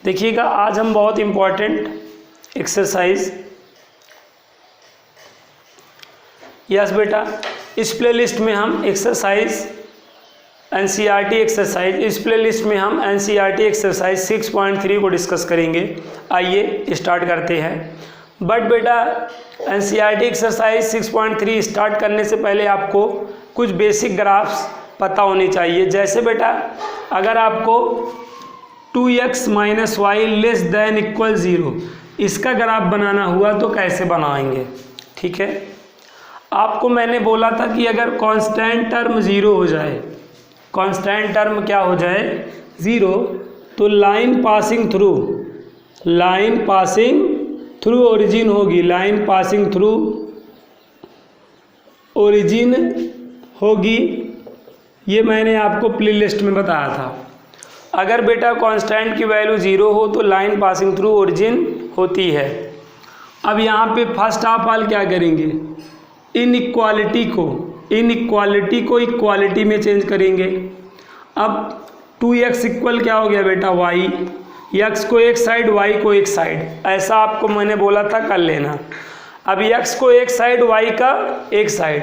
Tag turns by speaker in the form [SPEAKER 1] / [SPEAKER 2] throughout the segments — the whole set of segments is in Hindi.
[SPEAKER 1] देखिएगा आज हम बहुत इम्पॉर्टेंट एक्सरसाइज, यस बेटा, इस प्लेलिस्ट में हम एक्सरसाइज एनसीईआरटी एक्सरसाइज, इस प्लेलिस्ट में हम एनसीईआरटी एक्सरसाइज 6.3 को डिस्कस करेंगे। आइए स्टार्ट करते हैं। बट बेटा एनसीईआरटी एक्सरसाइज 6.3 स्टार्ट करने से पहले आपको कुछ बेसिक ग्राफ्स पता होने चाहिए। जैसे बेटा अगर आपको 2x - y < 0 इसका ग्राफ बनाना हुआ तो कैसे बनाएंगे, ठीक है। आपको मैंने बोला था कि अगर कांस्टेंट टर्म 0 हो जाए, कांस्टेंट टर्म क्या हो जाए 0, तो लाइन पासिंग थ्रू ओरिजिन होगी, लाइन पासिंग थ्रू ओरिजिन होगी। ये मैंने आपको प्लेलिस्ट में बताया था। अगर बेटा कांस्टेंट की वैल्यू 0 हो तो लाइन पासिंग थ्रू ओरिजिन होती है। अब यहाँ पे फर्स्ट ऑफ ऑल क्या करेंगे, इनइक्वालिटी को इक्वालिटी में चेंज करेंगे। अब 2x इक्वल क्या हो गया बेटा y, x को एक साइड y को एक साइड, ऐसा आपको मैंने बोला था कर लेना। अब x को एक साइड y का एक साइड,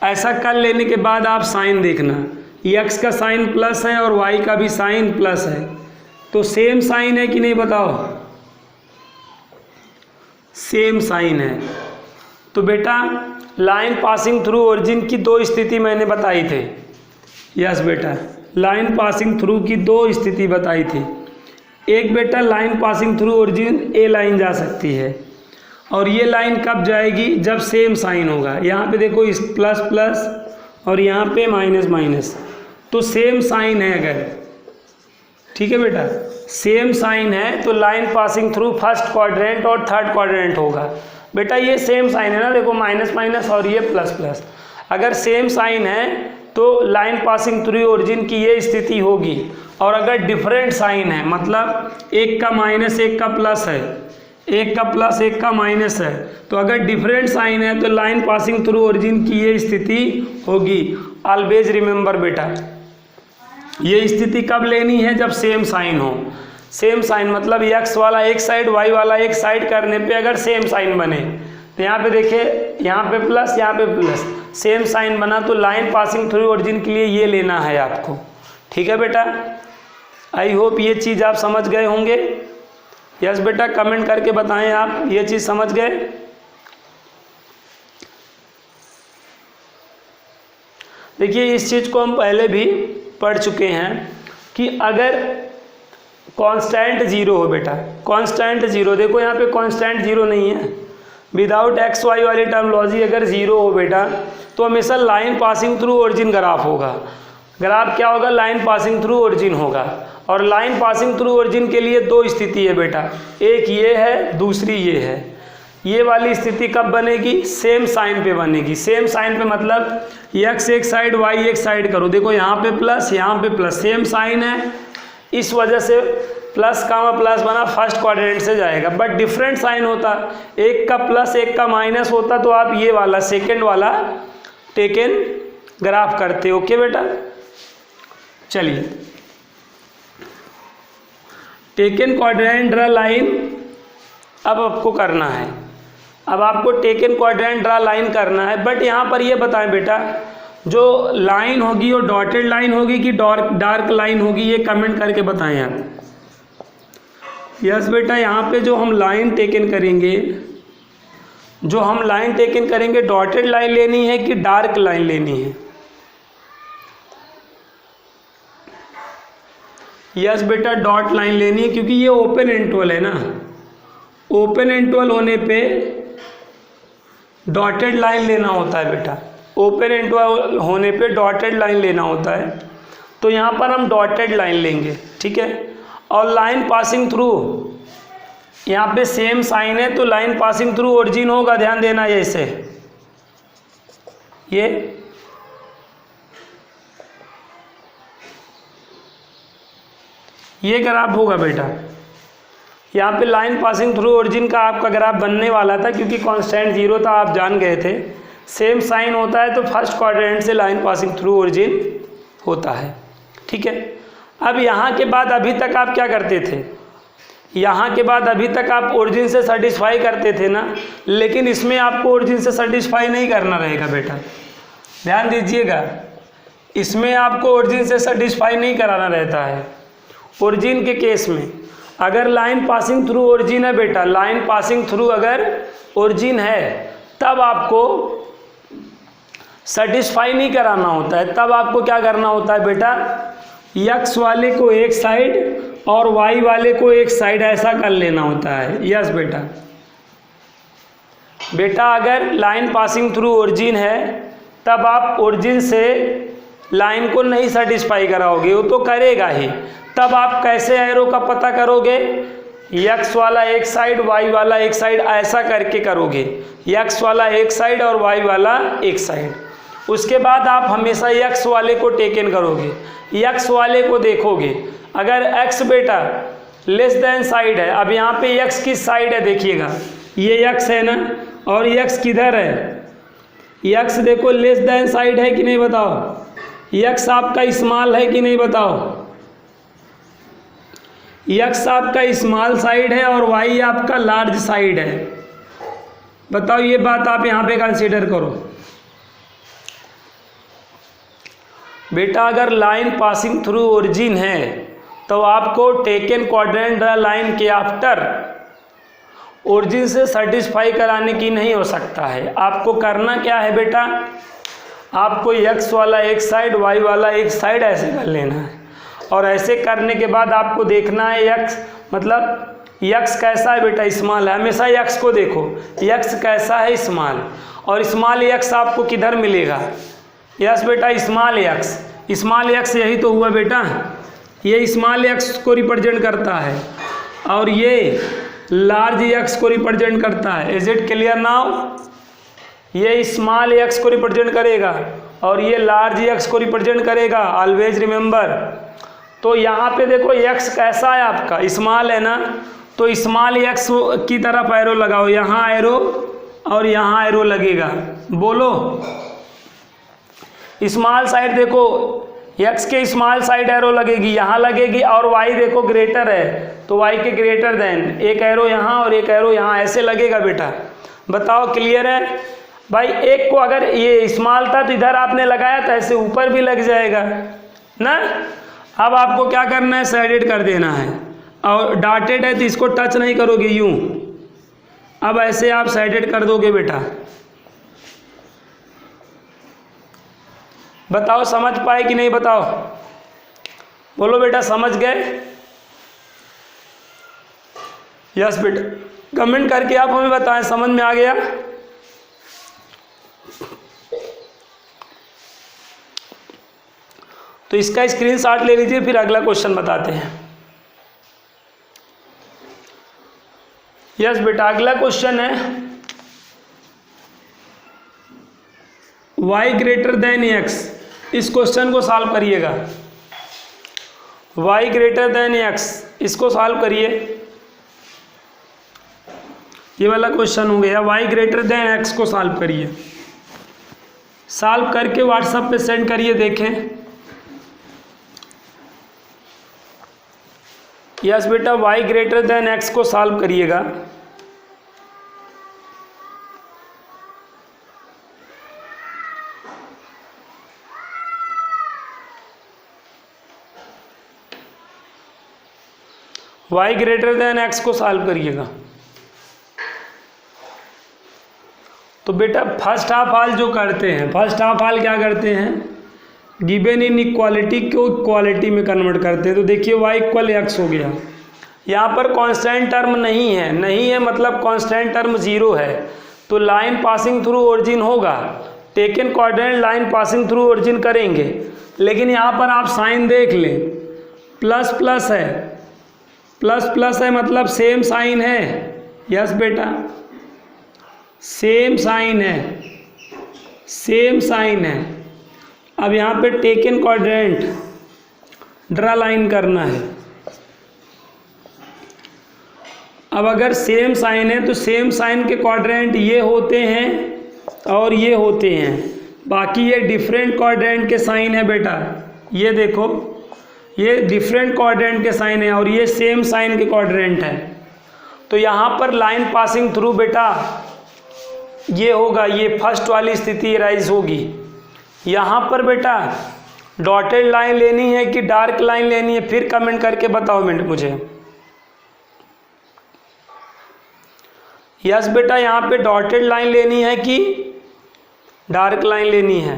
[SPEAKER 1] ऐसा कर लेने के बाद आप साइन देखना, x का साइन प्लस है और y का भी साइन प्लस है, तो सेम साइन है कि नहीं बताओ, सेम साइन है। तो बेटा लाइन पासिंग थ्रू ओरिजिन की दो स्थिति मैंने बताई थी। यस बेटा, लाइन पासिंग थ्रू की दो स्थिति बताई थी। एक बेटा लाइन पासिंग थ्रू ओरिजिन ए लाइन जा सकती है, और ये लाइन कब जाएगी, जब सेम साइन होगा। यहाँ पे देखो इस प्लस प्लस और यहाँ पे माइनस माइनस, तो सेम साइन है अगर, ठीक है बेटा, सेम साइन है तो line passing through first quadrant और थर्ड क्वाड्रेंट होगा। बेटा ये सेम साइन है ना, देखो माइनस माइनस और ये प्लस प्लस, अगर सेम साइन है तो लाइन पासिंग थ्रू ओरिजिन की ये स्थिति होगी। और अगर डिफरेंट साइन है, मतलब एक का माइनस एक का प्लस है, एक का प्लस एक का माइनस है, तो अगर डिफरेंट साइन है तो लाइन पासिंग थ्रू ओरिजिन की ये स्थिति होगी। ऑलवेज रिमेंबर बेटा, ये स्थिति कब लेनी है, जब सेम साइन हो। सेम साइन मतलब x वाला एक साइड y वाला एक साइड करने पे अगर सेम साइन बने, तो यहाँ पे देखिए, यहाँ पे प्लस यहाँ पे प्लस, सेम साइन बना तो लाइन पासिंग थ्रू ओरिजिन के लिए ये लेना है आपको, ठीक है बेटा। आई होप ये चीज़ आप समझ गए होंगे। यस बेटा, कमेंट करके बताएं आप ये चीज़ समझ गए। देखिए इस चीज़ को हम पहले भी पढ़ चुके हैं कि अगर कांस्टेंट 0 हो बेटा, कांस्टेंट 0, देखो यहाँ पे कांस्टेंट 0 नहीं है, विदाउट एक्स वाई वाली टर्मोलॉजी अगर 0 हो बेटा तो हमेशा line passing through origin graph होगा। ग्राफ क्या होगा, लाइन पासिंग थ्रू ओरिजिन होगा। और लाइन पासिंग थ्रू ओरिजिन के लिए दो स्थिति है बेटा, एक ये है, दूसरी ये है। ये वाली स्थिति कब बनेगी, सेम साइन पे बनेगी। सेम साइन पे मतलब x एक साइड y एक साइड करो, देखो यहाँ पे प्लस यहाँ पे प्लस, सेम साइन है, इस वजह से प्लस का प्लस बना, फर्स्ट क्वाड्रेंट से जाएगा। बट डिफरेंट साइन होता, एक का प्लस एक का माइनस होता, तो आप ये वाला सेकेंड वाला टेकन ग्राफ करते। ओके बेटा, चलिए टेकन क्वाड्रेंट ड्रा लाइन अब आपको करना है। अब आपको टेकन क्वाड्रेंट ड्रा लाइन करना है, बट यहाँ पर ये बताएं बेटा, जो लाइन होगी वो डॉटेड लाइन होगी कि डार्क लाइन होगी, ये कमेंट करके बताएं आप। यस बेटा, यहाँ पे जो हम लाइन टेकन करेंगे, डॉटेड लाइन लेनी है कि डार्क लाइन लेनी है। यस बेटा, डॉट लाइन लेनी है, क्योंकि ये ओपन इंटरवल है ना, ओपन इंटरवल होने पे डॉटेड लाइन लेना होता है बेटा, ओपन इंटरवल होने पे डॉटेड लाइन लेना होता है। तो यहाँ पर हम डॉटेड लाइन लेंगे, ठीक है। और लाइन पासिंग थ्रू, यहाँ पे सेम साइन है तो लाइन पासिंग थ्रू ओरिजिन होगा, ध्यान देना। जैसे ये ग्राफ होगा बेटा, यहाँ पे लाइन पासिंग थ्रू ओरिजिन का आपका ग्राफ बनने वाला था, क्योंकि कांस्टेंट 0 था, आप जान गए थे। सेम साइन होता है तो फर्स्ट क्वाड्रेंट से लाइन पासिंग थ्रू ओरिजिन होता है, ठीक है। अब यहाँ के बाद अभी तक आप क्या करते थे, यहाँ के बाद अभी तक आप ओरिजिन से सेटिस्फाई करते थे ना, लेकिन इसमें आपको ओरिजिन से सेटिस्फाई नहीं करना रहेगा बेटा, ध्यान दीजिएगा। इसमें आपको ओरिजिन से सेटिस्फाई नहीं कराना रहता है। ओरिजिन के केस में अगर लाइन पासिंग थ्रू ओरिजिन है बेटा, लाइन पासिंग थ्रू अगर ओरिजिन है तब आपको सेटिस्फाई नहीं कराना होता है। तब आपको क्या करना होता है बेटा, x वाले को एक साइड और y वाले को एक साइड ऐसा कर लेना होता है। यस बेटा, बेटा अगर लाइन पासिंग थ्रू ओरिजिन है तब आप ओरिजिन से लाइन को नहीं सेटिस्फाई कराओगे, वो तो करेगा ही। तब आप कैसे एरो का पता करोगे, x वाला एक साइड y वाला एक साइड ऐसा करके करोगे, x वाला एक साइड और y वाला एक साइड। उसके बाद आप हमेशा x वाले को टेकन करोगे, x वाले को देखोगे। अगर x बेटा लेस देन साइड है, अब यहाँ पे x किस साइड है देखिएगा, ये x है ना, और x किधर है, x देखो लेस देन साइड है कि नहीं बताओ, x आपका स्मॉल है कि नहीं बताओ, x आपका स्मॉल साइड है और y आपका लार्ज साइड है। बताओ, ये बात आप यहाँ पे कंसीडर करो बेटा। अगर लाइन पासिंग थ्रू ओरिजिन है तो आपको टेकन क्वाड्रेंट लाइन के आफ्टर ओरिजिन से सेटिस्फाई कराने की नहीं हो सकता है। आपको करना क्या है बेटा, आपको x वाला एक साइड y वाला एक साइड ऐसे कर लेना है, और ऐसे करने के बाद आपको देखना है x मतलब x कैसा है बेटा, स्मॉल है। हमेशा x को देखो, x कैसा है, स्मॉल। और स्मॉल x आपको किधर मिलेगा, यस बेटा स्मॉल x, स्मॉल x यही तो हुआ बेटा, ये स्मॉल x को रिप्रेजेंट करता है और ये लार्ज x को रिप्रेजेंट करता है। इज इट क्लियर नाउ, ये स्मॉल x को रिप्रेजेंट करेगा और ये लार्ज x को रिप्रेजेंट करेगा, ऑलवेज रिमेंबर। तो यहाँ पे देखो x कैसा है आपका, स्मॉल है ना, तो स्मॉल x की तरफ एरो लगाओ, यहाँ एरो और यहाँ एरो लगेगा। बोलो, स्मॉल साइड देखो, x के स्मॉल साइड एरो लगेगी, यहाँ लगेगी, और y देखो ग्रेटर है तो y के ग्रेटर देन एक एरो यहाँ और एक एरो यहाँ ऐसे लगेगा बेटा। बताओ क्लियर है भाई। एक को अगर ये स्मॉल था तो इधर आपने लगाया था, ऐसे ऊपर भी लग जाएगा ना। अब आपको क्या करना है, शेडेड कर देना है, और डॉटेड है तो इसको टच नहीं करोगे, यूँ। अब ऐसे आप शेडेड कर दोगे बेटा। बताओ समझ पाए कि नहीं, बताओ, बोलो बेटा समझ गए। यस बेटा, कमेंट करके आप हमें बताएं समझ में आ गया। तो इसका स्क्रीनशॉट ले लीजिए, फिर अगला क्वेश्चन बताते हैं। यस बेटा, अगला क्वेश्चन है y ग्रेटर देन x। इस क्वेश्चन को सॉल्व करिएगा, y ग्रेटर देन x, इसको सॉल्व करिए। ये वाला क्वेश्चन हो गया, y ग्रेटर देन x को सॉल्व करिए। सॉल्व करके व्हाट्सएप पे सेंड करिए, देखें। यस बेटा, y ग्रेटर देन x को सॉल्व करिएगा। y ग्रेटर देन x को सॉल्व करिएगा। तो बेटा फर्स्ट हाफ हाल जो करते हैं, फर्स्ट हाफ हाल क्या करते हैं, गिवन इन इक्वालिटी को इक्वालिटी में कन्वर्ट करते हैं। तो देखिए y इक्वल x हो गया। यहाँ पर कांस्टेंट टर्म नहीं है, नहीं है मतलब कांस्टेंट टर्म जीरो है, तो लाइन पासिंग थ्रू ओरिजिन होगा, taken coordinate line passing through origin करेंगे। लेकिन यहाँ पर आप साइन देख लें, प्लस प्लस है, प्लस प्लस है मतलब सेम साइन है। यस बेटा, सेम साइन है, सेम साइन है। अब यहाँ पे टेकन कोऑर्डिनेट ड्रा लाइन करना है। अब अगर सेम साइन है तो सेम साइन के कोऑर्डिनेट ये होते हैं और ये होते हैं, बाकी ये डिफरेंट कोऑर्डिनेट के साइन है बेटा। ये देखो, ये डिफरेंट क्वाड्रेंट के साइन है और ये सेम साइन के क्वाड्रेंट है। तो यहाँ पर लाइन पासिंग थ्रू बेटा ये होगा, ये फर्स्ट वाली स्थिति राइज होगी। यहाँ पर बेटा डॉटेड लाइन लेनी है कि डार्क लाइन लेनी है, फिर कमेंट करके बताओ मिनट मुझे। यस बेटा, यहाँ पे डॉटेड लाइन लेनी है कि डार्क लाइन लेनी है?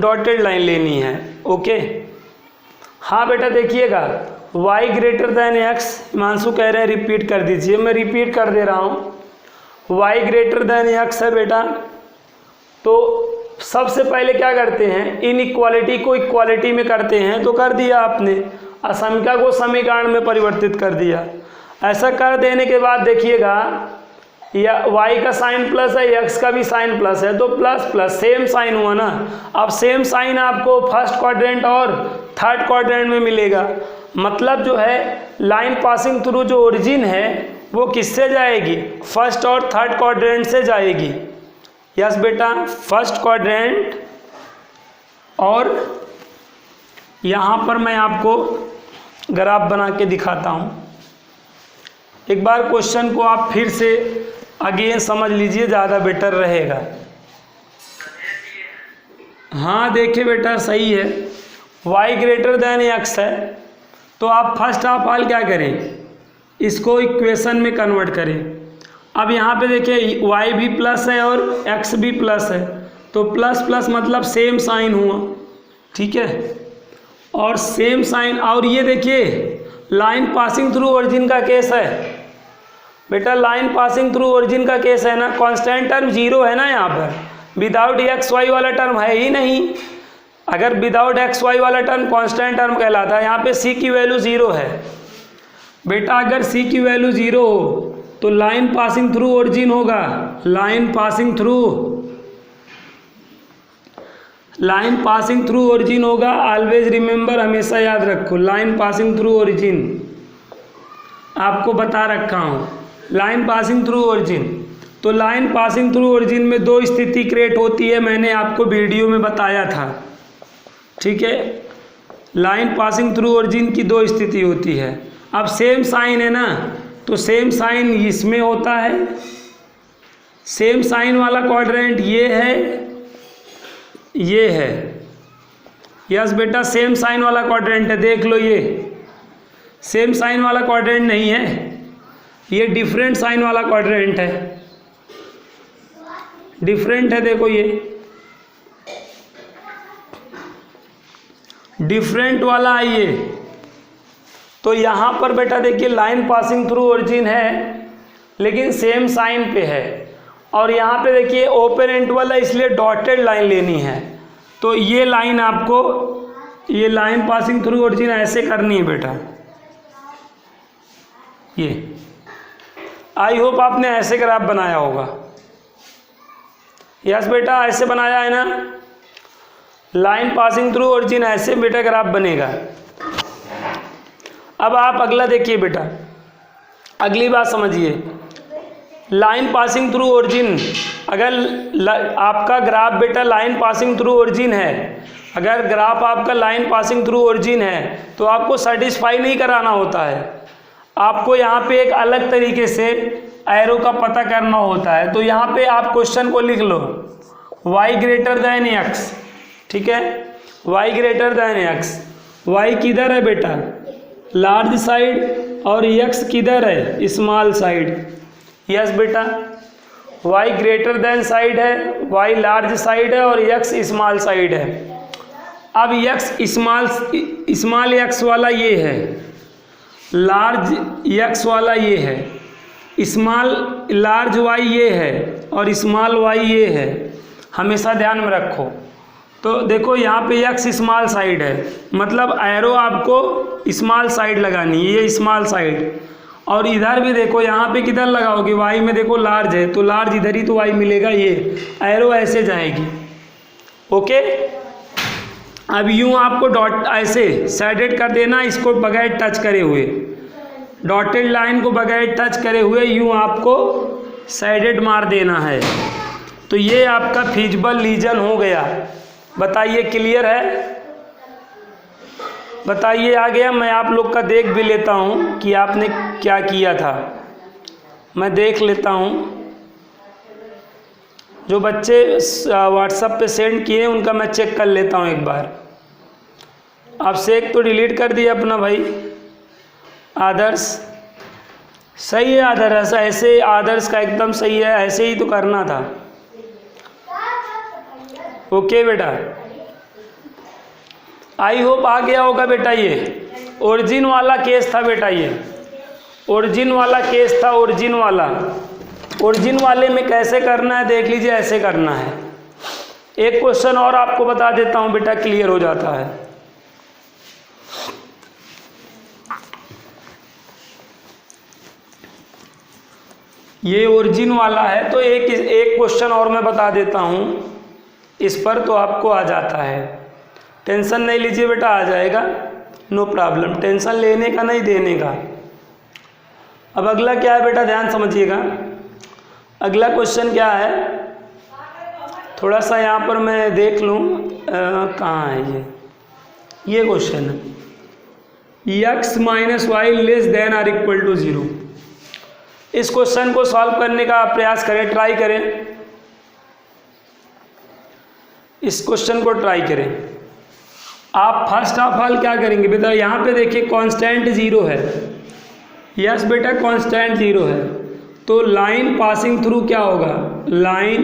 [SPEAKER 1] डॉटेड लाइन लेनी है। ओके, हाँ बेटा देखिएगा, y greater than x, Himanshu कह रहे हैं रिपीट कर दीजिए, मैं रिपीट कर दे रहा हूँ। y ग्रेटर दैन x है बेटा, तो सबसे पहले क्या करते हैं, इनइक्वालिटी को इक्वालिटी में करते हैं, तो कर दिया आपने, असमिका को समीकरण में परिवर्तित कर दिया। ऐसा कर देने के बाद देखिएगा, या y का साइन प्लस है, x का भी साइन प्लस है, तो प्लस प्लस सेम साइन हुआ ना। अब सेम साइन आपको फर्स्ट क्वाड्रेंट और थर्ड क्वाड्रेंट में मिलेगा। मतलब जो है लाइन पासिंग थ्रू जो ओरिजिन है वो किससे जाएगी, फर्स्ट और थर्ड क्वाड्रेंट से जाएगी। यस बेटा, फर्स्ट क्वाड्रेंट, और यहाँ पर मैं आपको ग्राफ बना के दिखाता हूँ। एक बार क्वेश्चन को आप फिर से अगेन समझ लीजिए, ज़्यादा बेटर रहेगा। हाँ देखिए बेटा सही है, y ग्रेटर दैन x है, तो आप फर्स्ट ऑफ ऑल क्या करें, इसको इक्वेशन में कन्वर्ट करें। अब यहाँ पे देखिए y भी प्लस है और x भी प्लस है, तो प्लस प्लस मतलब सेम साइन हुआ, ठीक है, और सेम साइन। और ये देखिए लाइन पासिंग थ्रू ओरिजिन का केस है बेटा, लाइन पासिंग थ्रू ओरिजिन का केस है ना, कांस्टेंट टर्म जीरो है ना, यहाँ पर विदाउट एक्स वाई वाला टर्म है ही नहीं। अगर विदाउट एक्स वाई वाला टर्म कांस्टेंट टर्म कहलाता है, यहाँ पे c की वैल्यू ज़ीरो है बेटा। अगर c की वैल्यू ज़ीरो हो तो लाइन पासिंग थ्रू ओरिजिन होगा, लाइन पासिंग थ्रू ओरिजिन होगा। ऑलवेज रिमेंबर, हमेशा याद रखो, लाइन पासिंग थ्रू ओरिजिन आपको बता रखा हूँ, लाइन पासिंग थ्रू ओरिजिन। तो लाइन पासिंग थ्रू ओरिजिन में दो स्थिति क्रिएट होती है, मैंने आपको वीडियो में बताया था, ठीक है। लाइन पासिंग थ्रू ओरिजिन की दो स्थिति होती है। अब सेम साइन है ना, तो सेम साइन इसमें होता है, सेम साइन वाला क्वाड्रेंट ये है, ये है। यस बेटा, सेम साइन वाला क्वाड्रेंट है, देख लो, ये सेम साइन वाला क्वाड्रेंट नहीं है, ये डिफरेंट साइन वाला क्वाड्रेंट है, डिफरेंट है, देखो ये डिफरेंट वाला है ये। तो यहाँ पर बेटा देखिए लाइन पासिंग थ्रू ओरिजिन है लेकिन सेम साइन पे है, और यहाँ पे देखिए ओपन इंटरवल है, इसलिए डॉटेड लाइन लेनी है। तो ये लाइन आपको, ये लाइन पासिंग थ्रू ओरिजिन ऐसे करनी है बेटा, ये आई होप आपने ऐसे ग्राफ बनाया होगा। यस बेटा, ऐसे बनाया है ना, लाइन पासिंग थ्रू ओरिजिन ऐसे बेटा ग्राफ बनेगा। अब आप अगला देखिए बेटा, अगली बात समझिए, लाइन पासिंग थ्रू ओरिजिन, अगर आपका ग्राफ बेटा लाइन पासिंग थ्रू ओरिजिन है, अगर ग्राफ आपका लाइन पासिंग थ्रू ओरिजिन है तो आपको सेटिस्फाई नहीं कराना होता है, आपको यहाँ पे एक अलग तरीके से एरो का पता करना होता है। तो यहाँ पे आप क्वेश्चन को लिख लो, y ग्रेटर दैन x, ठीक है, y greater than x, y किधर है बेटा, लार्ज साइड, और x किधर है, स्मॉल साइड। यस बेटा, y ग्रेटर दैन साइड है, y लार्ज साइड है, और x स्मॉल साइड है। अब x स्मॉल x वाला ये है, लार्ज x वाला ये है, स्मॉल लार्ज y ये है, और स्मॉल y ये है, हमेशा ध्यान में रखो। तो देखो यहाँ पे x स्मॉल साइड है, मतलब एरो आपको स्मॉल साइड लगानी है, ये स्मॉल साइड। और इधर भी देखो, यहाँ पे किधर लगाओगे, y में देखो लार्ज है, तो लार्ज इधर ही तो y मिलेगा, ये एरो ऐसे जाएगी। ओके, अब यूँ आपको डॉट ऐसे शेडेड कर देना, इसको बगैर टच करे हुए, डॉटेड लाइन को बगैर टच करे हुए यूँ आपको शेडेड मार देना है। तो ये आपका फिजिबल लीजन हो गया। बताइए क्लियर है? बताइए आ गया। मैं आप लोग का देख भी लेता हूँ कि आपने क्या किया था, मैं देख लेता हूँ। जो बच्चे व्हाट्सएप पे सेंड किए उनका मैं चेक कर लेता हूँ एक बार। आप सेक तो डिलीट कर दिया अपना भाई। आदर्श सही है, आदर्श ऐसे, आदर्श का एकदम सही है, ऐसे ही तो करना था। ओके बेटा, आई होप आ गया होगा बेटा। ये ओरिजिन वाला केस था बेटा, ये ओरिजिन वाला केस था। ओरिजिन वाले में कैसे करना है देख लीजिए, ऐसे करना है। एक क्वेश्चन और आपको बता देता हूँ बेटा, क्लियर हो जाता है। ये ओरिजिन वाला है, तो एक क्वेश्चन और मैं बता देता हूँ इस पर, तो आपको आ जाता है। टेंशन नहीं लीजिए बेटा, आ जाएगा, नो प्रॉब्लम। टेंशन लेने का नहीं, देने का। अब अगला क्या है बेटा, ध्यान समझिएगा। अगला क्वेश्चन क्या है, थोड़ा सा यहाँ पर मैं देख लूँ कहाँ है ये क्वेश्चन है। x minus Y less than or equal to 0। इस क्वेश्चन को सॉल्व करने का प्रयास करें, ट्राई करें। इस क्वेश्चन को ट्राई करें। आप फर्स्ट ऑफ ऑल क्या करेंगे बेटा, यहाँ पे देखिए कांस्टेंट 0 है। यस बेटा, कांस्टेंट 0 है, तो लाइन पासिंग थ्रू क्या होगा, लाइन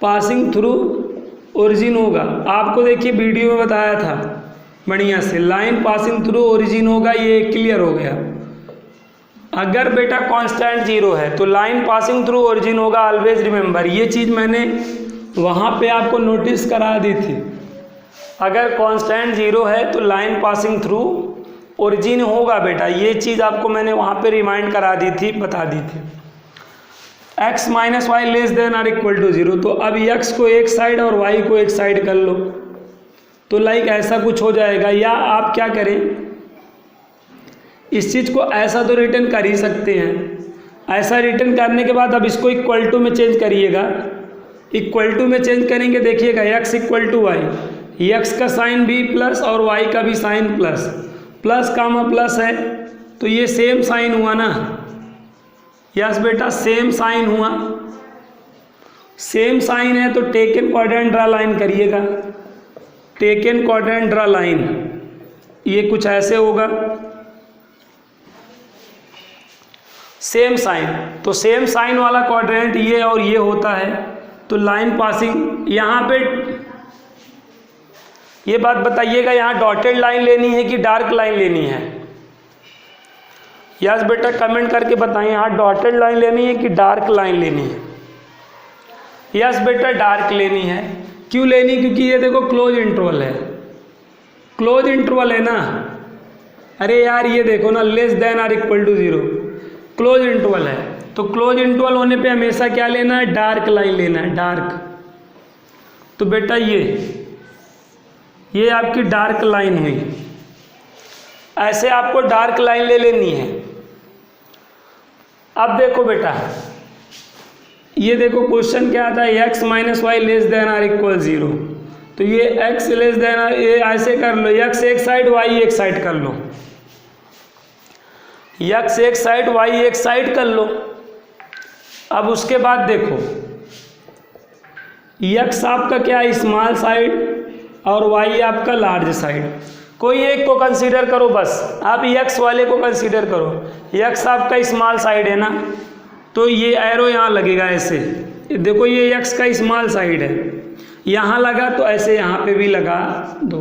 [SPEAKER 1] पासिंग थ्रू ओरिजिन होगा। आपको देखिए वीडियो में बताया था बढ़िया से, लाइन पासिंग थ्रू ओरिजिन होगा, ये क्लियर हो गया। अगर बेटा कांस्टेंट 0 है तो लाइन पासिंग थ्रू ओरिजिन होगा, ऑलवेज रिमेंबर। ये चीज़ मैंने वहाँ पे आपको नोटिस करा दी थी। अगर कांस्टेंट 0 है तो लाइन पासिंग थ्रू ओरिजिन होगा बेटा, ये चीज़ आपको मैंने वहाँ पे रिमाइंड करा दी थी, बता दी थी। x minus Y less than or equal to 0, तो अब x को एक साइड और y को एक साइड कर लो, तो लाइक ऐसा कुछ हो जाएगा। या आप क्या करें, इस चीज़ को ऐसा तो रिटर्न कर ही सकते हैं। ऐसा रिटर्न करने के बाद अब इसको इक्वल टू में चेंज करिएगा। इक्वल टू में चेंज करेंगे, देखिएगा x equal to y, x का साइन भी प्लस और y का भी sign plus, plus comma plus है, तो ये सेम साइन हुआ ना। यस बेटा, सेम साइन हुआ। सेम साइन है तो टेकन क्वाड्रेंट ड्रा लाइन करिएगा। टेकन क्वाड्रेंट ड्रा लाइन, ये कुछ ऐसे होगा, सेम साइन, तो सेम साइन वाला क्वाड्रेंट ये और ये होता है, तो लाइन पासिंग यहाँ पे। ये बात बताइएगा, यहाँ डॉटेड लाइन लेनी है कि डार्क लाइन लेनी है। यस बेटा, कमेंट करके बताइए, यहाँ डॉटेड लाइन लेनी है कि डार्क लाइन लेनी है। यस बेटा, डार्क लेनी है। क्यों लेनी, क्योंकि ये देखो क्लोज इंटरवल है, क्लोज इंटरवल है ना। अरे यार ये देखो ना, less than or equal to 0, close interval है, तो क्लोज इंटरवल होने पे हमेशा क्या लेना है, डार्क लाइन लेना है, डार्क। तो बेटा ये आपकी डार्क लाइन हुई, ऐसे आपको डार्क लाइन ले लेनी है। अब देखो बेटा, ये देखो क्वेश्चन क्या आता है, x minus Y less than or equal 0, तो ये x लेस देन आर, ये ऐसे कर लो, x एक साइड y एक साइड कर लो, x एक साइड y एक साइड कर लो। अब उसके बाद देखो, x आपका क्या है, स्मॉल साइड, और y आपका लार्ज साइड। कोई एक को कंसीडर करो बस, आप x वाले को कंसीडर करो। x आपका स्मॉल साइड है ना, तो ये एरो यहाँ लगेगा ऐसे। देखो ये x का स्मॉल साइड है, यहाँ लगा तो ऐसे यहाँ पे भी लगा दो।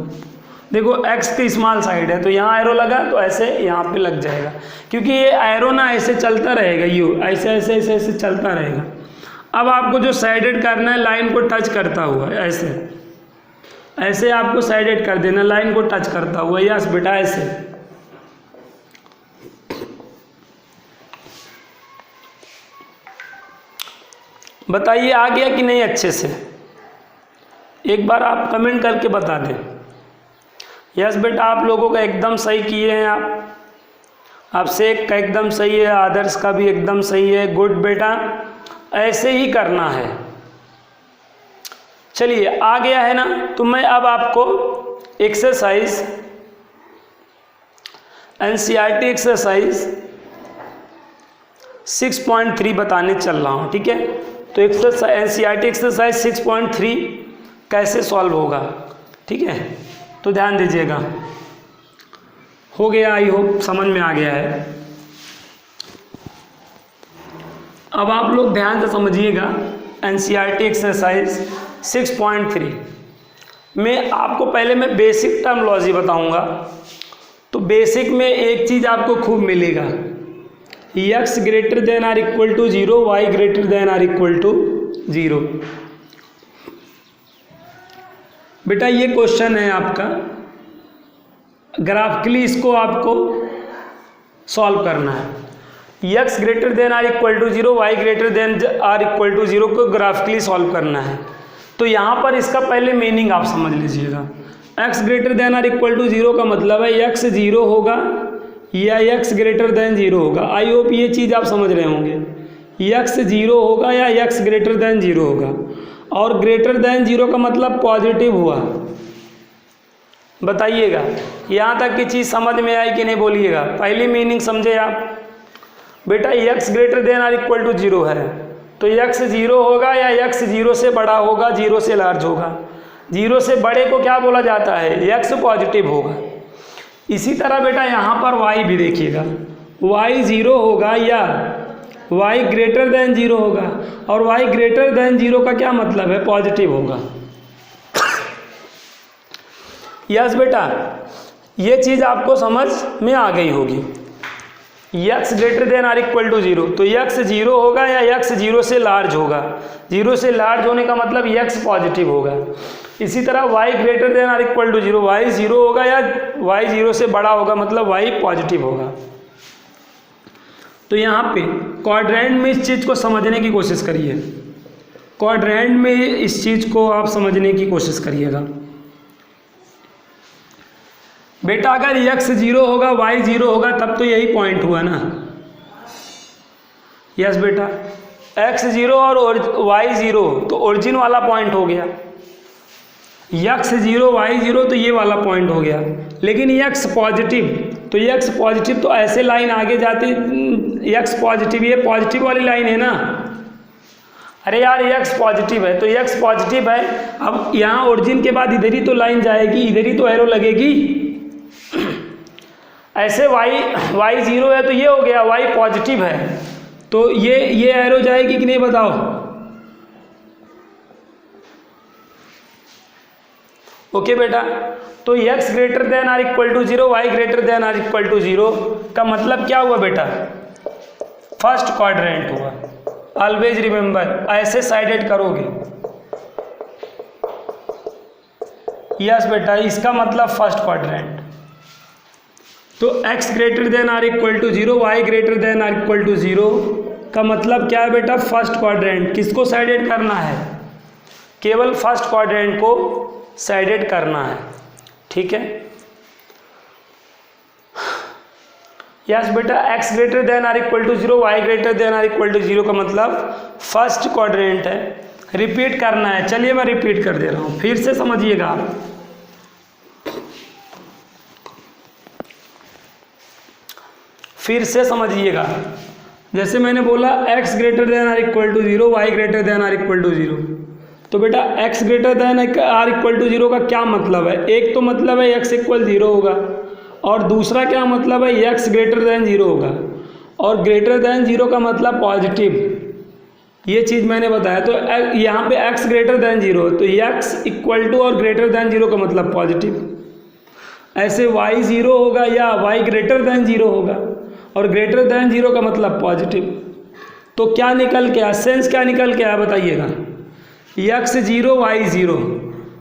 [SPEAKER 1] देखो x की स्मॉल साइड है तो यहाँ एरो लगा तो ऐसे यहाँ पे लग जाएगा, क्योंकि ये एरो ना ऐसे चलता रहेगा, यू ऐसे ऐसे ऐसे ऐसे चलता रहेगा। अब आपको जो साइडेड करना है, लाइन को टच करता हुआ, ऐसे ऐसे आपको साइडेड कर देना, लाइन को टच करता हुआ। यस बेटा, ऐसे। बताइए आ गया कि नहीं अच्छे से, एक बार आप कमेंट करके बता दें। यस बेटा, आप लोगों का एकदम सही किए हैं आप सेक का एकदम सही है, आदर्श का भी एकदम सही है। गुड बेटा, ऐसे ही करना है। चलिए आ गया है ना, तो मैं अब आपको एक्सरसाइज NCERT एक्सरसाइज 6.3 बताने चल रहा हूँ, ठीक है। तो NCERT एक्सरसाइज 6.3 कैसे सॉल्व होगा, ठीक है। तो ध्यान दीजिएगा, हो गया, आई होप समझ में आ गया है। अब आप लोग ध्यान से समझिएगा, NCERT एक्सरसाइज 6.3 में आपको पहले मैं बेसिक टर्मोलॉजी बताऊंगा। तो बेसिक में एक चीज़ आपको खूब मिलेगा, x greater than or equal to 0, y greater than or equal to 0। बेटा ये क्वेश्चन है आपका, ग्राफिकली इसको आपको सॉल्व करना है। x greater than or equal to 0, y greater than or equal to 0 को ग्राफिकली सॉल्व करना है। तो यहाँ पर इसका पहले मीनिंग आप समझ लीजिएगा। x greater than or equal to 0 का मतलब है x 0 होगा या x ग्रेटर देन 0 होगा। आई होप ये चीज़ आप समझ रहे होंगे, x 0 होगा या x ग्रेटर देन 0 होगा। और ग्रेटर देन 0 का मतलब पॉजिटिव हुआ। बताइएगा यहाँ तक की चीज़ समझ में आई कि नहीं, बोलिएगा। पहली मीनिंग समझे आप। बेटा x greater than or equal to 0 है, तो x 0 होगा या x 0 से बड़ा होगा, 0 से लार्ज होगा। 0 से बड़े को क्या बोला जाता है, x पॉजिटिव होगा। इसी तरह बेटा यहाँ पर y भी देखिएगा, y 0 होगा या y ग्रेटर देन 0 होगा। और y ग्रेटर देन 0 का क्या मतलब है, पॉजिटिव होगा। यस बेटा, ये चीज़ आपको समझ में आ गई होगी। x greater than or equal to 0, तो x 0 होगा या x 0 से लार्ज होगा। 0 से लार्ज होने का मतलब x पॉजिटिव होगा। इसी तरह y greater than or equal to 0, y 0 होगा या y 0 से बड़ा होगा, मतलब y पॉजिटिव होगा। तो यहाँ पे क्वाड्रेंट में इस चीज़ को समझने की कोशिश करिए। क्वाड्रेंट में इस चीज़ को आप समझने की कोशिश करिएगा। बेटा अगर x 0 होगा, y 0 होगा, तब तो यही पॉइंट हुआ ना। यस बेटा, x 0 और y 0 तो ओरिजिन वाला पॉइंट हो गया। x 0 y 0 तो ये वाला पॉइंट हो गया। लेकिन x पॉजिटिव, तो x पॉजिटिव तो ऐसे लाइन आगे जाती, x पॉजिटिव, ये पॉजिटिव वाली लाइन है ना। अरे यार x पॉजिटिव है, तो x पॉजिटिव है। अब यहाँ ओरिजिन के बाद इधर ही तो लाइन जाएगी, इधर ही तो एरो लगेगी। ऐसे y 0 है तो ये हो गया, y पॉजिटिव है, तो ये एरो जाएगी कि नहीं, बताओ। ओके बेटा, तो x greater than or equal to 0, y greater than or equal to 0 का मतलब क्या हुआ बेटा, फर्स्ट क्वाड्रेंट हुआ। ऑलवेज रिमेंबर, ऐसे साइडेड करोगे। यस बेटा, इसका मतलब फर्स्ट क्वाड्रेंट। तो x greater than or equal to 0, y greater than or equal to 0 का मतलब क्या है बेटा, फर्स्ट क्वाड्रेंट। किसको साइडेड करना है, केवल फर्स्ट क्वाड्रेंट को साइडेड करना है, ठीक है। यस बेटा, x greater than or equal to 0, y greater than or equal to 0 का मतलब फर्स्ट क्वाड्रेंट है। रिपीट करना है, चलिए मैं रिपीट कर दे रहा हूँ, फिर से समझिएगा आप। फिर से समझिएगा, जैसे मैंने बोला x greater than or equal to 0, y greater than or equal to 0। तो बेटा x greater than or equal to 0 का क्या मतलब है, एक तो मतलब है x इक्वल 0 होगा, और दूसरा क्या मतलब है, x ग्रेटर देन 0 होगा। और ग्रेटर देन 0 का मतलब पॉजिटिव, ये चीज़ मैंने बताया। तो यहाँ पे x ग्रेटर देन 0, तो x इक्वल टू और ग्रेटर देन 0 का मतलब पॉजिटिव। ऐसे y 0 होगा या y ग्रेटर देन 0 होगा, और ग्रेटर देन 0 का मतलब पॉजिटिव। तो क्या निकल के आया, सेंस क्या निकल के आया, बताइएगा। x 0 y 0,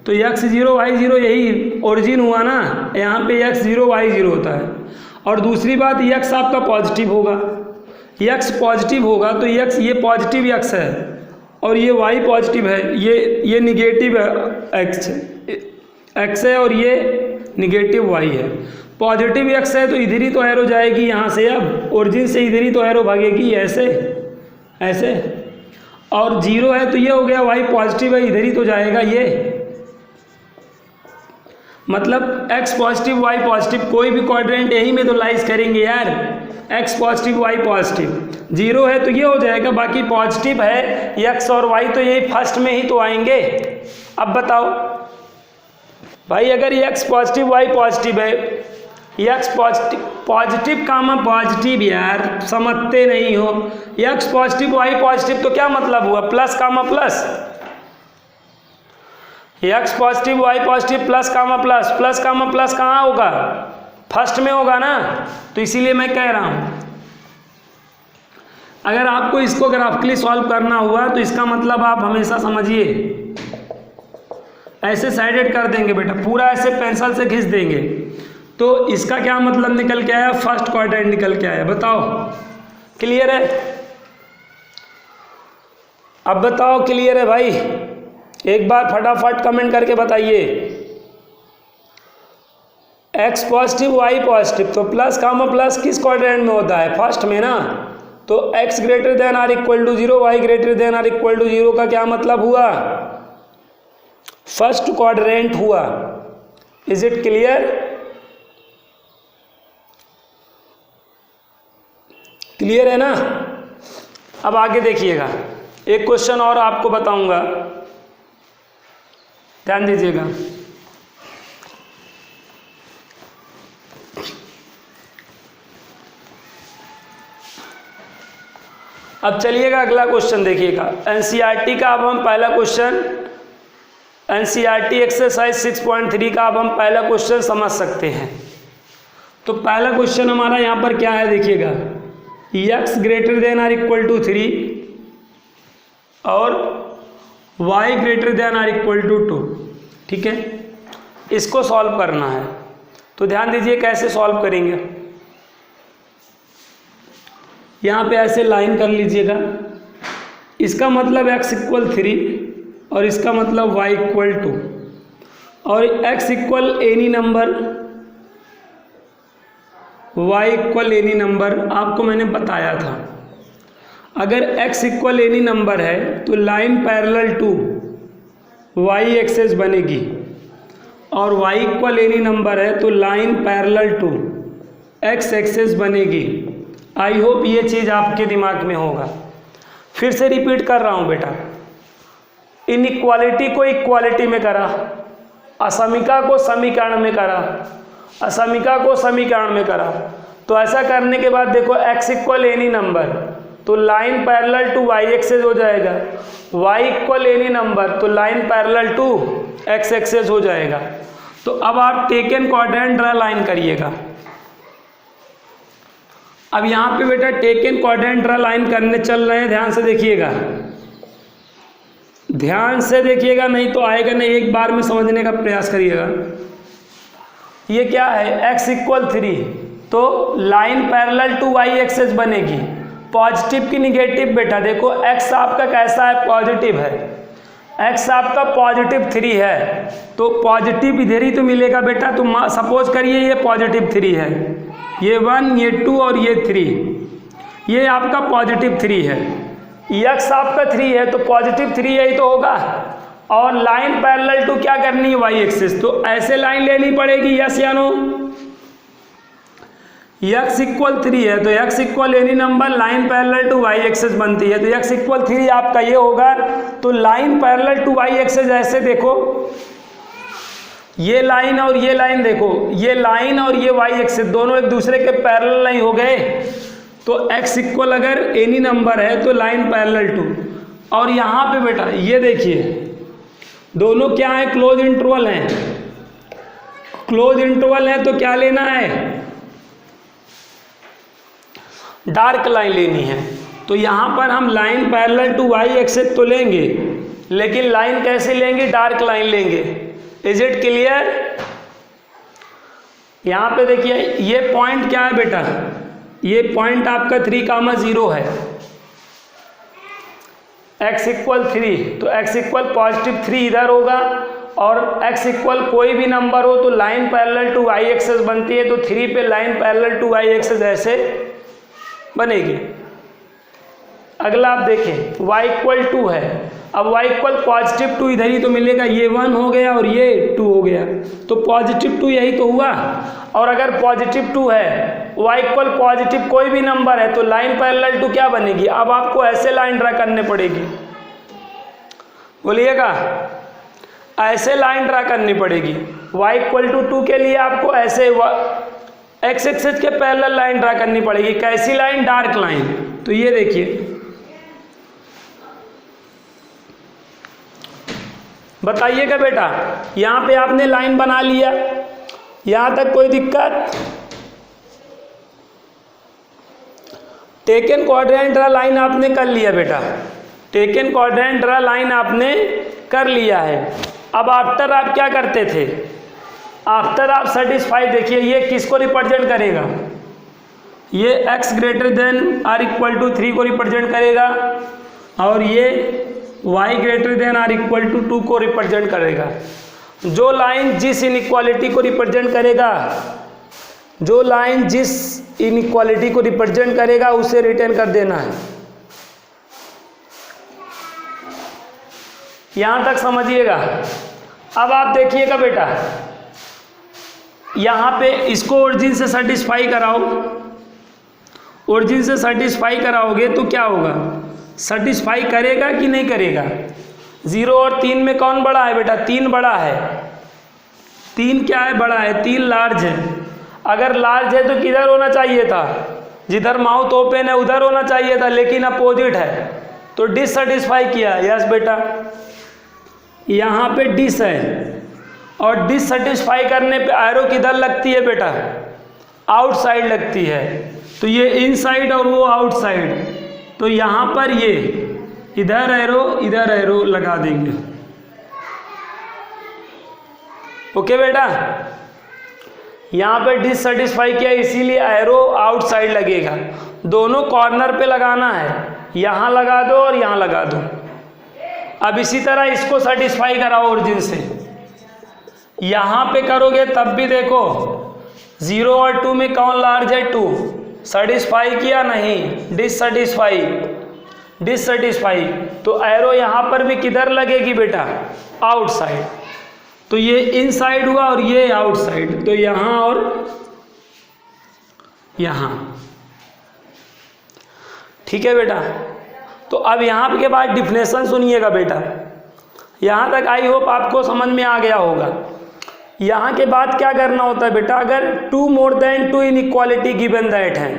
[SPEAKER 1] तो x 0 y 0 यही ओरिजिन हुआ ना, यहाँ पे x 0 y 0 होता है। और दूसरी बात, x आपका पॉजिटिव होगा, x पॉजिटिव होगा, तो x ये पॉजिटिव x है और ये y पॉजिटिव है, ये निगेटिव x है और ये निगेटिव y है। पॉजिटिव x है तो इधर ही तो एरो जाएगी, यहाँ से अब ओरिजिन से इधर ही तो एरो भागेगी, ऐसे ऐसे। और 0 है तो ये हो गया y पॉजिटिव है, इधर ही तो जाएगा ये। मतलब x पॉजिटिव y पॉजिटिव, कोई भी क्वाड्रेंट यही में तो लाइज करेंगे यार। x पॉजिटिव y पॉजिटिव, 0 है तो ये हो जाएगा, बाकी पॉजिटिव है x और y तो यही फर्स्ट में ही तो आएंगे। अब बताओ भाई, अगर x पॉजिटिव y पॉजिटिव है, x पॉजिटिव कामा पॉजिटिव, यार समझते नहीं हो, x पॉजिटिव y पॉजिटिव तो क्या मतलब हुआ, plus comma plus, x positive y positive plus comma plus, plus comma plus कहाँ होगा, फर्स्ट में होगा ना। तो इसीलिए मैं कह रहा हूँ अगर आपको इसको ग्राफिकली सॉल्व करना हुआ तो इसका मतलब आप हमेशा समझिए ऐसे साइडेड कर देंगे बेटा, पूरा ऐसे पेंसिल से खींच देंगे तो इसका क्या मतलब निकल के आया, फर्स्ट क्वाड्रेंट निकल के आया। बताओ क्लियर है? अब बताओ क्लियर है भाई? एक बार फटाफट कमेंट करके बताइए। x पॉजिटिव y पॉजिटिव तो प्लस कामा प्लस किस क्वाड्रेंट में होता है, फर्स्ट में ना। तो x greater than or equal to 0, y greater than or equal to 0 का क्या मतलब हुआ, फर्स्ट क्वाड्रेंट हुआ। Is it clear? क्लियर है ना? अब आगे देखिएगा, एक क्वेश्चन और आपको बताऊंगा, ध्यान दीजिएगा। अब चलिएगा अगला क्वेश्चन देखिएगा, एनसीईआरटी का। अब हम पहला क्वेश्चन, एनसीईआरटी एक्सरसाइज 6.3 का अब हम पहला क्वेश्चन समझ सकते हैं। तो पहला क्वेश्चन हमारा यहाँ पर क्या है देखिएगा, x greater than or equal to 3 और y greater than or equal to 2, ठीक है। इसको सॉल्व करना है तो ध्यान दीजिए कैसे सॉल्व करेंगे। यहाँ पे ऐसे लाइन कर लीजिएगा, इसका मतलब x इक्वल 3 और इसका मतलब y इक्वल 2 और x equal any number, y equal any number. आपको मैंने बताया था अगर x इक्वल एनी नंबर है तो line parallel to y axis बनेगी और y इक्वल एनी नंबर है तो line parallel to x axis बनेगी। आई होप ये चीज़ आपके दिमाग में होगा। फिर से रिपीट कर रहा हूँ बेटा, इनइक्वालिटी को इक्वालिटी में करा, असमीका को समीकरण में करा, असमीका को समीकरण में करा। तो ऐसा करने के बाद देखो x इक्वल एनी नंबर तो line parallel to y axis हो जाएगा, y इक्वल एनी नंबर तो line parallel to x axis हो जाएगा। तो अब आप टेकन क्वाड्रेंट ड्रा लाइन करिएगा। अब यहाँ पे बेटा टेकन क्वाड्रेंट ड्रा लाइन करने चल रहे हैं, ध्यान से देखिएगा, ध्यान से देखिएगा, नहीं तो आएगा नहीं, एक बार में समझने का प्रयास करिएगा। ये क्या है, x इक्वल 3 तो line parallel to y axis बनेगी, पॉजिटिव की निगेटिव। बेटा देखो x आपका कैसा है, पॉजिटिव है, x आपका पॉजिटिव 3 है तो पॉजिटिव इधर ही तो मिलेगा बेटा। तो सपोज करिए ये पॉजिटिव 3 है, ये 1 ये 2 और ये 3, ये आपका पॉजिटिव 3 है, x आपका 3 है तो पॉजिटिव 3 यही तो होगा। और लाइन पैरेलल टू क्या करनी है, y एक्सिस, तो ऐसे लाइन लेनी पड़ेगी, यस या नो। x इक्वल 3 है तो x equal any number, line parallel to y axis बनती है तो x इक्वल 3 आपका ये होगा। तो line parallel to y axis ऐसे देखो, ये लाइन और ये लाइन देखो, ये लाइन और ये y एक्सिस दोनों एक दूसरे के पैरेलल नहीं हो गए। तो x इक्वल अगर एनी नंबर है तो लाइन पैरेलल टू, और यहाँ पे बेटा ये देखिए दोनों क्या है, क्लोज इंटरवल हैं, क्लोज इंटरवल है तो क्या लेना है, डार्क लाइन लेनी है। तो यहाँ पर हम line parallel to y axis तो लेंगे, लेकिन लाइन कैसे लेंगे, डार्क लाइन लेंगे। Is it clear? यहाँ पे देखिए ये पॉइंट क्या है बेटा, ये पॉइंट आपका 3,0 है, x इक्वल 3 तो x इक्वल पॉजिटिव 3 इधर होगा और x इक्वल कोई भी नंबर हो तो line parallel to y axis बनती है। तो 3 पे line parallel to y axis ऐसे बनेगी। अगला आप देखें y इक्वल 2 है अब y इक्वल पॉजिटिव 2 इधर ही तो मिलेगा, ये 1 हो गया और ये 2 हो गया, तो पॉजिटिव 2 यही तो हुआ। और अगर पॉजिटिव 2 है, y इक्वल पॉजिटिव कोई भी नंबर है, तो लाइन पैरेलल टू क्या बनेगी? अब आपको ऐसे लाइन ड्रा करने पड़ेगी, बोलिएगा, ऐसे लाइन ड्रा करनी पड़ेगी। y इक्वल टू 2 के लिए आपको ऐसे x एक्सिस के पैरेलल लाइन ड्रा करनी पड़ेगी। कैसी लाइन? Dark line. तो ये देखिए, बताइएगा बेटा, यहाँ पे आपने लाइन बना लिया, यहाँ तक कोई दिक्कत? टेकन क्वाड्रेंट ड्रा लाइन आपने कर लिया बेटा, टेकन क्वाड्रेंट ड्रा लाइन आपने कर लिया है। अब आफ्टर आप क्या करते थे? आफ्टर आप सेटिस्फाई, देखिए ये किसको रिप्रेजेंट करेगा? ये x greater than or equal to 3 को रिप्रेजेंट करेगा, और ये y greater than or equal to 2 को रिप्रेजेंट करेगा। जो लाइन जिस इनइक्वालिटी को रिप्रेजेंट करेगा, जो लाइन जिस इनइक्वालिटी को रिप्रेजेंट करेगा उसे रिटर्न कर देना है। यहाँ तक समझिएगा। अब आप देखिएगा बेटा, यहाँ पे इसको ओरिजिन से सेटिस्फाई कराओ, ओरिजिन से सेटिस्फाई कराओगे तो क्या होगा? सेटिस्फाई करेगा कि नहीं करेगा? 0 और 3 में कौन बड़ा है बेटा? 3 बड़ा है। 3 क्या है? बड़ा है। 3 लार्ज है। अगर लार्ज है तो किधर होना चाहिए था? जिधर माउथ ओपन है उधर होना चाहिए था, लेकिन अपोजिट है, तो डिससेटिस्फाई किया। यस बेटा, यहाँ पे डिस है, और डिससेटिस्फाई करने पे एरो किधर लगती है बेटा? आउटसाइड लगती है। तो ये इनसाइड और वो आउटसाइड, तो यहाँ पर ये इधर एरो लगा देंगे। ओके बेटा, यहाँ पे डिससेटिस्फाई किया इसीलिए एरो आउटसाइड लगेगा। दोनों कॉर्नर पे लगाना है, यहाँ लगा दो और यहाँ लगा दो। अब इसी तरह इसको सेटिस्फाई कराओ ओरिजिन से, यहाँ पे करोगे तब भी देखो 0 और 2 में कौन लार्ज है? 2। सेटिस्फाई किया? नहीं, डिससेटिस्फाई। तो एरो यहाँ पर भी किधर लगेगी बेटा? आउटसाइड। तो ये इनसाइड हुआ और ये आउटसाइड, तो यहाँ और यहाँ। ठीक है बेटा, तो अब यहाँ के बाद डिफिनेशन सुनिएगा बेटा। यहाँ तक आई होप आपको समझ में आ गया होगा। यहाँ के बाद क्या करना होता है बेटा? अगर 2 more than 2 inequality given that है,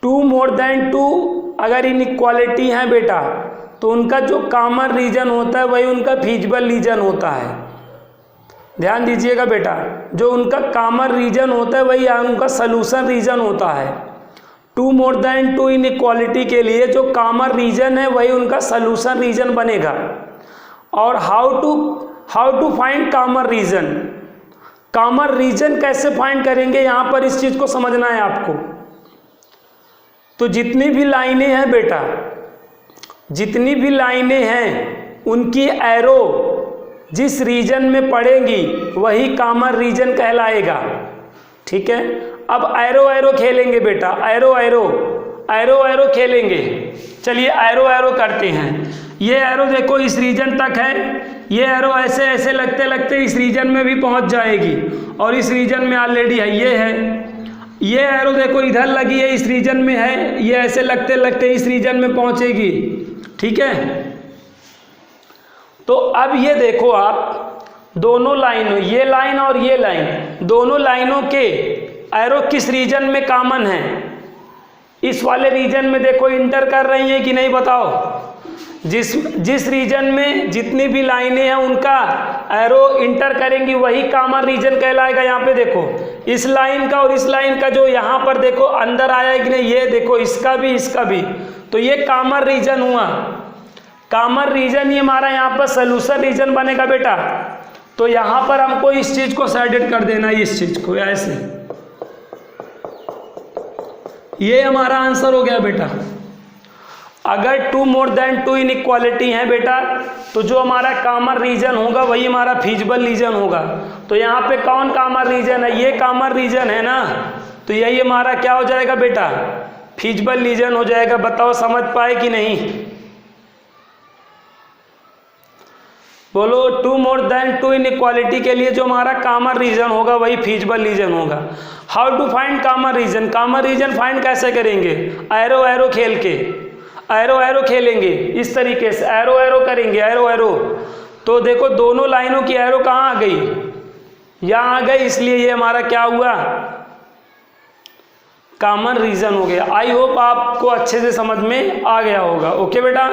[SPEAKER 1] 2 मोर देन 2 अगर इनइक्वालिटी है बेटा, तो उनका जो कॉमन रीजन होता है वही उनका फीजिबल रीजन होता है। ध्यान दीजिएगा बेटा, जो उनका कॉमन रीजन होता है वही उनका सलूशन रीजन होता है। 2 मोर देन 2 इनइक्वालिटी के लिए जो कॉमन रीजन है वही उनका सलूशन रीजन बनेगा। और how to find common region? Common region कैसे फाइंड करेंगे, यहाँ पर इस चीज़ को समझना है आपको। तो जितनी भी लाइनें हैं बेटा, जितनी भी लाइनें हैं उनकी एरो जिस रीजन में पड़ेंगी वही कॉमन रीजन कहलाएगा। ठीक है, अब एरो खेलेंगे बेटा, एरो खेलेंगे। चलिए एरो करते हैं। ये एरो देखो इस रीजन तक है, ये एरो ऐसे ऐसे लगते लगते इस रीजन में भी पहुंच जाएगी, और इस रीजन में ऑलरेडी है, ये है। ये एरो देखो इधर लगी है, इस रीजन में है, ये ऐसे लगते लगते इस रीजन में पहुंचेगी। ठीक है, तो अब ये देखो आप, दोनों लाइनों, ये लाइन और ये लाइन, दोनों लाइनों के एरो किस रीजन में कॉमन है? इस वाले रीजन में देखो इंटर कर रही हैं कि नहीं बताओ? जिस रीजन में जितनी भी लाइनें हैं उनका एरो इंटर करेंगी वही कॉमन रीजन कहलाएगा। यहाँ पे देखो इस लाइन का और इस लाइन का जो यहाँ पर देखो अंदर आया है कि नहीं, ये देखो इसका भी, तो ये कॉमन रीजन हुआ। कॉमन रीजन ही हमारा यहाँ पर सलूशन रीजन बनेगा बेटा। तो यहाँ पर हमको इस चीज को साइडेड कर देना है, इस चीज को ऐसे। ये हमारा आंसर हो गया बेटा। अगर 2 मोर देन 2 इनइक्वालिटी है बेटा, तो जो हमारा कॉमन रीजन होगा वही हमारा फीजिबल रीजन होगा। तो यहाँ पे कौन कॉमन रीजन है? ये कॉमन रीजन है ना, तो यही हमारा क्या हो जाएगा बेटा? फीजिबल रीजन हो जाएगा। बताओ समझ पाए कि नहीं? बोलो 2 मोर देन 2 इनइक्वालिटी के लिए जो हमारा कॉमन रीजन होगा वही फीजिबल रीजन होगा। How to find common region? Common region find कैसे करेंगे? एरो एरो खेल के, एरो एरो खेलेंगे इस तरीके से, एरो एरो करेंगे, एरो एरो। तो देखो दोनों लाइनों की एरो कहाँ आ गई? यहाँ आ गई, इसलिए ये हमारा क्या हुआ? कॉमन रीजन हो गया। आई होप आपको अच्छे से समझ में आ गया होगा। ओके बेटा।